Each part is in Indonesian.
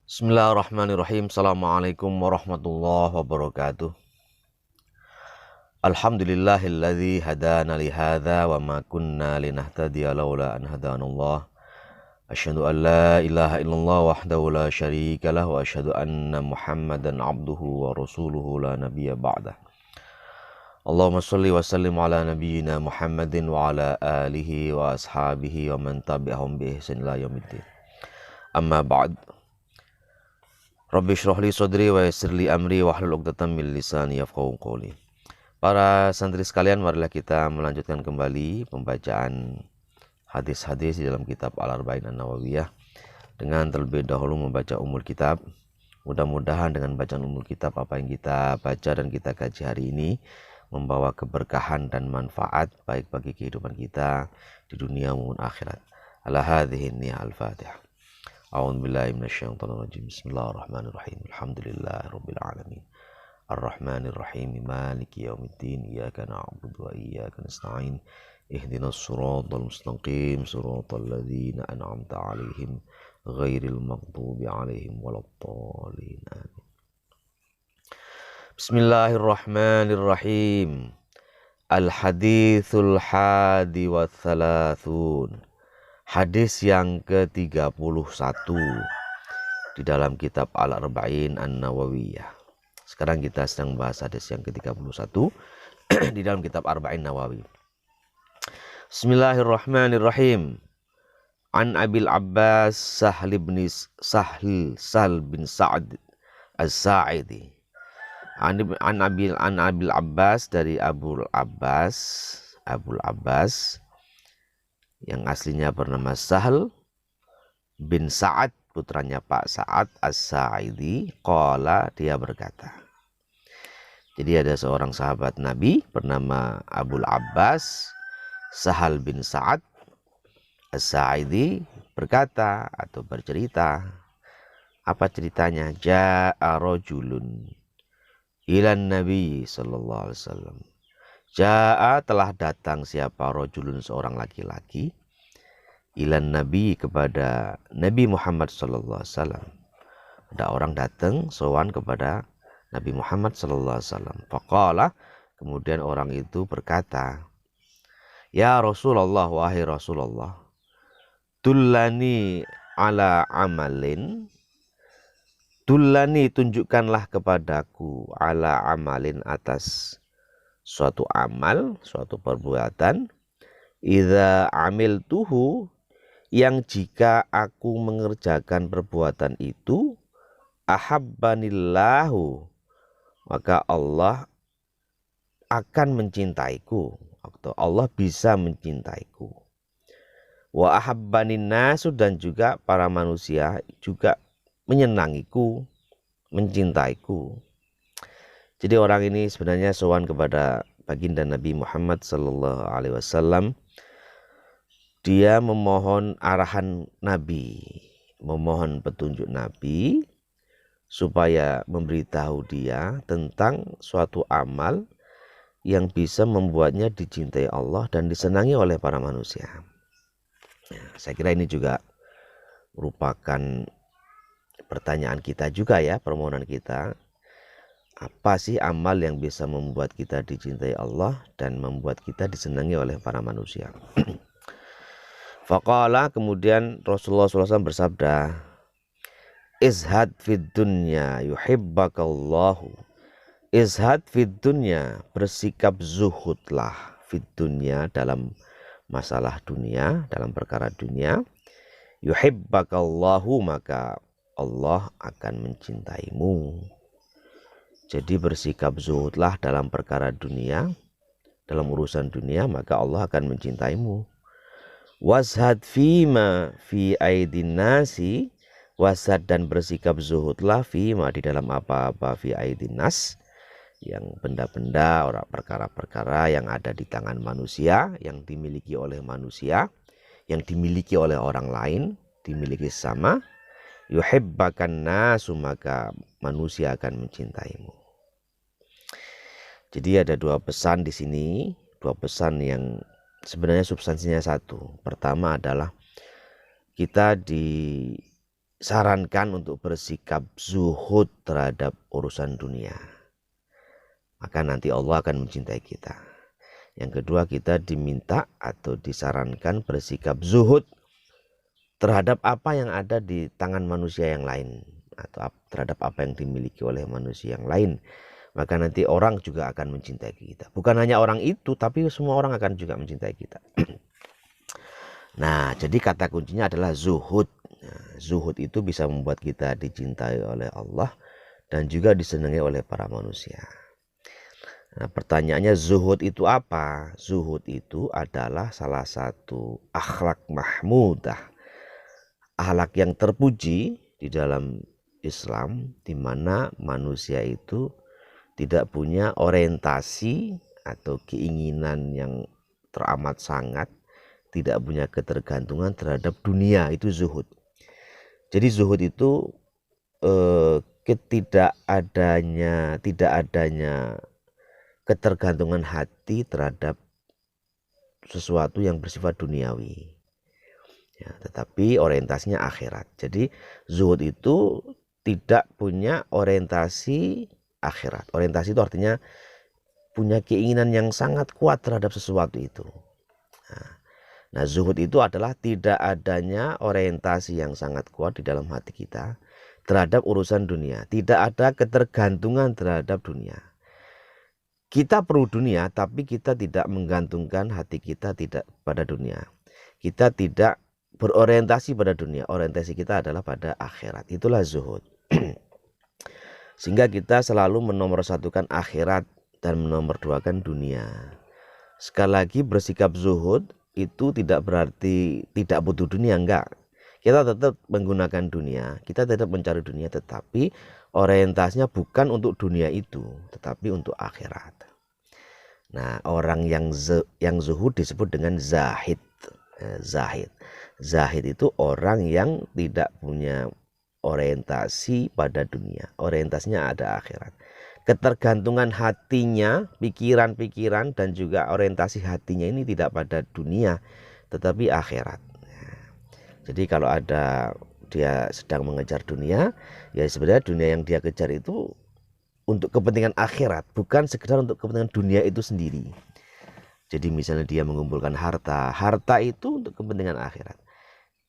Bismillahirrahmanirrahim. Assalamualaikum warahmatullahi wabarakatuh. Alhamdulillahilladzi hadana li hadza wa ma kunna linahtadiya laula an hadanallah. Asyhadu an la ilaha illallah wahdahu la syarika lah wa asyhadu anna Muhammadan abduhu wa rasuluhu la nabiyya ba'dah. Allahumma shalli wa sallim ala nabiyyina Muhammadin wa ala alihi wa ashabihi wa man tabi'ahum bi ihsan ila yaumiddin. Amma ba'd. Rabbi shrah li sadri wa yassir li amri wahlul 'uqdatam min lisani yafqahu qawli. Para santri sekalian, marilah kita melanjutkan kembali pembacaan hadis-hadis di dalam kitab Al-Arba'in An-Nawawiyah dengan terlebih dahulu membaca umul kitab. Mudah-mudahan dengan bacaan umul kitab apa yang kita baca dan kita kaji hari ini membawa keberkahan dan manfaat baik bagi kehidupan kita di dunia maupun akhirat. Ala hadhihi niyyah al-Fatihah. A'udzu billahi minasyaitonir rajim. Bismillahirrahmanirrahim. Alhamdulillahirabbil alamin. Ar-Rahmanir Rahim. Maliki yaumiddin. Iyyaka na'budu wa iyyaka nasta'in. Ihdinas siratal mustaqim. Siratal ladzina an'amta 'alaihim ghairil maghdubi 'alaihim waladdallin. Amin. Bismillahirrahmanirrahim. Al-haditsul hadi wa thalathun. Hadis yang ke-31 di dalam kitab Al-Arba'in An-Nawawiyah. Sekarang kita sedang bahas hadis yang ke-31 di dalam kitab Arba'in Nawawi. Bismillahirrahmanirrahim. An Abil Abbas Sahl bin Sa'd As-Sa'idi. An Abil Abbas dari Abul Abbas yang aslinya bernama Sahl bin Sa'ad, putranya Pak Sa'ad As-Sa'idi, qala, dia berkata. Jadi ada seorang sahabat Nabi bernama Abul Abbas Sahl bin Sa'ad As-Sa'idi berkata atau bercerita. Apa ceritanya? Ja'a rajulun ilan Nabi sallallahu alaihi wasallam. Ja'a, telah datang siapa, rajulun, seorang laki-laki, ilan Nabi, kepada Nabi Muhammad sallallahu alaihi wasallam. Ada orang datang sowan kepada Nabi Muhammad sallallahu alaihi wasallam. Faqala, kemudian orang itu berkata, ya Rasulullah, wahai Rasulullah, dullani ala amalin, dullani, tunjukkanlah kepadaku, ala amalin, atas suatu amal, suatu perbuatan, idza amiltuhu, yang jika aku mengerjakan perbuatan itu, ahabbanillahu, maka Allah akan mencintaiku, atau Allah bisa mencintaiku. Wa ahabbanin nasu, dan juga para manusia juga menyenangiku, mencintaiku. Jadi orang ini sebenarnya sowan kepada baginda Nabi Muhammad sallallahu alaihi wasallam. Dia memohon arahan Nabi, memohon petunjuk Nabi supaya memberitahu dia tentang suatu amal yang bisa membuatnya dicintai Allah dan disenangi oleh para manusia. Saya kira ini juga merupakan pertanyaan kita juga ya, permohonan kita. Apa sih amal yang bisa membuat kita dicintai Allah dan membuat kita disenangi oleh para manusia? Faqala, kemudian Rasulullah SAW bersabda, izhad fid dunya yuhibbakallahu. Izhad fid dunya, bersikap zuhudlah, fid dunya, dalam masalah dunia, dalam perkara dunia. Yuhibbakallahu, maka Allah akan mencintaimu. Jadi bersikap zuhudlah dalam perkara dunia, dalam urusan dunia, maka Allah akan mencintaimu. Washad fima fi aidin nasi, wasad, dan bersikap zuhudlah fima, di dalam apa-apa, fi aidin nas, yang benda-benda, orang, perkara-perkara yang ada di tangan manusia, yang dimiliki oleh manusia, yang dimiliki oleh orang lain, dimiliki sama. Yuhibbakan nasu, maka manusia akan mencintaimu. Jadi ada dua pesan di sini, dua pesan yang sebenarnya substansinya satu. Pertama adalah kita disarankan untuk bersikap zuhud terhadap urusan dunia. Maka nanti Allah akan mencintai kita. Yang kedua, kita diminta atau disarankan bersikap zuhud terhadap apa yang ada di tangan manusia yang lain, atau terhadap apa yang dimiliki oleh manusia yang lain. Maka nanti orang juga akan mencintai kita. Bukan hanya orang itu, tapi semua orang akan juga mencintai kita. Nah, jadi kata kuncinya adalah zuhud. Nah, zuhud itu bisa membuat kita dicintai oleh Allah dan juga disenangi oleh para manusia. Nah, pertanyaannya, zuhud itu apa? Zuhud itu adalah salah satu akhlak mahmudah, akhlak yang terpuji di dalam Islam, di mana manusia itu tidak punya orientasi atau keinginan yang teramat sangat, tidak punya ketergantungan terhadap dunia. Itu zuhud. Jadi zuhud itu tidak adanya ketergantungan hati terhadap sesuatu yang bersifat duniawi, ya, tetapi orientasinya akhirat. Jadi zuhud itu tidak punya orientasi akhirat. Orientasi itu artinya punya keinginan yang sangat kuat terhadap sesuatu itu. Nah, zuhud itu adalah tidak adanya orientasi yang sangat kuat di dalam hati kita terhadap urusan dunia. Tidak ada ketergantungan terhadap dunia. Kita perlu dunia, tapi kita tidak menggantungkan hati kita tidak pada dunia. Kita tidak berorientasi pada dunia. Orientasi kita adalah pada akhirat. Itulah zuhud. Sehingga kita selalu menomorsatukan akhirat dan menomorduakan dunia. Sekali lagi, bersikap zuhud itu tidak berarti tidak butuh dunia, enggak. Kita tetap menggunakan dunia, kita tetap mencari dunia, tetapi orientasinya bukan untuk dunia itu, tetapi untuk akhirat. Nah, orang yang zuhud disebut dengan zahid. Zahid itu orang yang tidak punya orientasi pada dunia, orientasinya ada akhirat. Ketergantungan hatinya, pikiran-pikiran dan juga orientasi hatinya ini tidak pada dunia, tetapi akhirat. Jadi kalau ada dia sedang mengejar dunia, ya sebenarnya dunia yang dia kejar itu untuk kepentingan akhirat, bukan sekedar untuk kepentingan dunia itu sendiri. Jadi misalnya dia mengumpulkan harta, harta itu untuk kepentingan akhirat.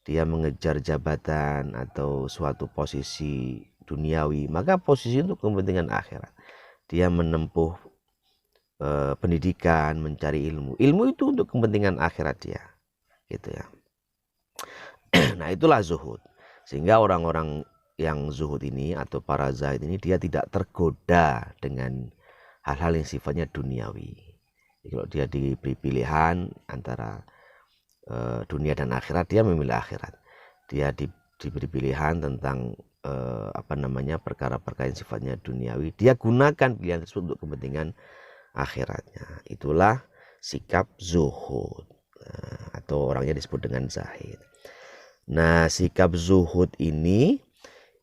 Dia mengejar jabatan atau suatu posisi duniawi, maka posisi untuk kepentingan akhirat. Dia menempuh pendidikan, mencari ilmu, ilmu itu untuk kepentingan akhirat dia, gitu ya. Nah, itulah zuhud. Sehingga orang-orang yang zuhud ini atau para zahid ini, dia tidak tergoda dengan hal-hal yang sifatnya duniawi. Jadi, kalau dia diberi pilihan antara dunia dan akhirat, dia memilih akhirat. Dia diberi pilihan tentang perkara-perkara yang sifatnya duniawi, dia gunakan pilihan tersebut untuk kepentingan akhiratnya. Itulah sikap zuhud, atau orangnya disebut dengan zahid. Nah, sikap zuhud ini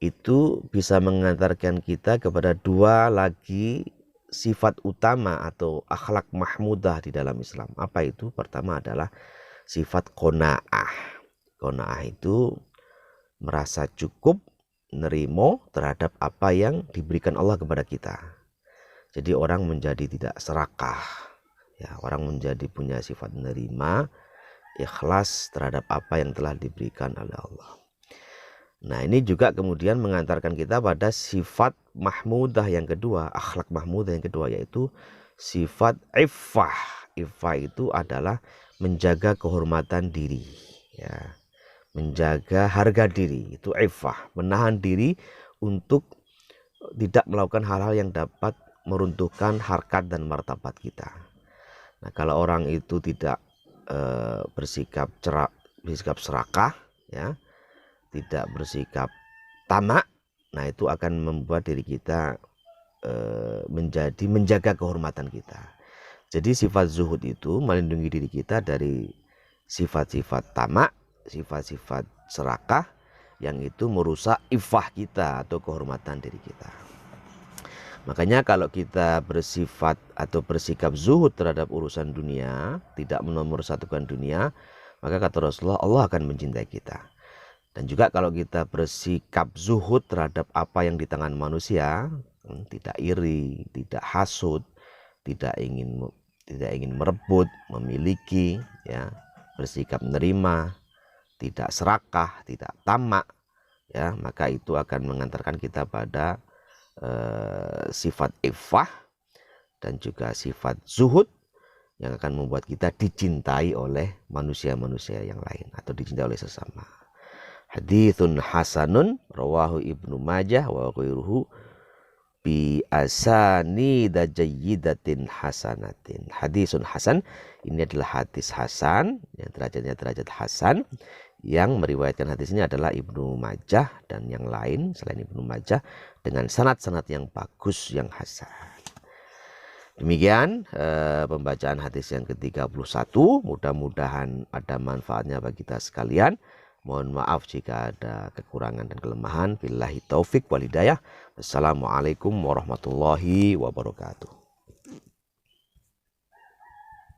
itu bisa mengantarkan kita kepada dua lagi sifat utama atau akhlak mahmudah di dalam Islam. Apa itu? Pertama adalah sifat qanaah. Qanaah itu merasa cukup, nerimo terhadap apa yang diberikan Allah kepada kita. Jadi orang menjadi tidak serakah, ya, orang menjadi punya sifat menerima, ikhlas terhadap apa yang telah diberikan oleh Allah. Nah, ini juga kemudian mengantarkan kita pada sifat mahmudah yang kedua, akhlak mahmudah yang kedua, yaitu sifat iffah. Iffah itu adalah menjaga kehormatan diri, ya, menjaga harga diri. Itu iffah, menahan diri untuk tidak melakukan hal-hal yang dapat meruntuhkan harkat dan martabat kita. Nah, kalau orang itu tidak bersikap serakah, ya, tidak bersikap tamak, nah itu akan membuat diri kita menjaga kehormatan kita. Jadi sifat zuhud itu melindungi diri kita dari sifat-sifat tamak, sifat-sifat serakah yang itu merusak iffah kita atau kehormatan diri kita. Makanya kalau kita bersifat atau bersikap zuhud terhadap urusan dunia, tidak menomorsatukan dunia, maka kata Rasulullah, Allah akan mencintai kita. Dan juga kalau kita bersikap zuhud terhadap apa yang di tangan manusia, tidak iri, tidak hasud, tidak ingin merebut, memiliki, ya, bersikap menerima, tidak serakah, tidak tamak, ya, maka itu akan mengantarkan kita pada sifat iffah dan juga sifat zuhud yang akan membuat kita dicintai oleh manusia-manusia yang lain atau dicintai oleh sesama. Haditsun hasanun rawahu Ibnu Majah wa ghairuhu bi asanida jayyidatin hasanatin. Hadisun hasan, ini adalah hadis hasan, yang derajatnya derajat hasan. Yang meriwayatkan hadis ini adalah Ibnu Majah dan yang lain selain Ibnu Majah dengan sanad-sanad yang bagus, yang hasan. Demikian pembacaan hadis yang ke-31. Mudah-mudahan ada manfaatnya bagi kita sekalian. Mohon maaf jika ada kekurangan dan kelemahan. Billahi taufik wal hidayah. Wassalamualaikum warahmatullahi wabarakatuh.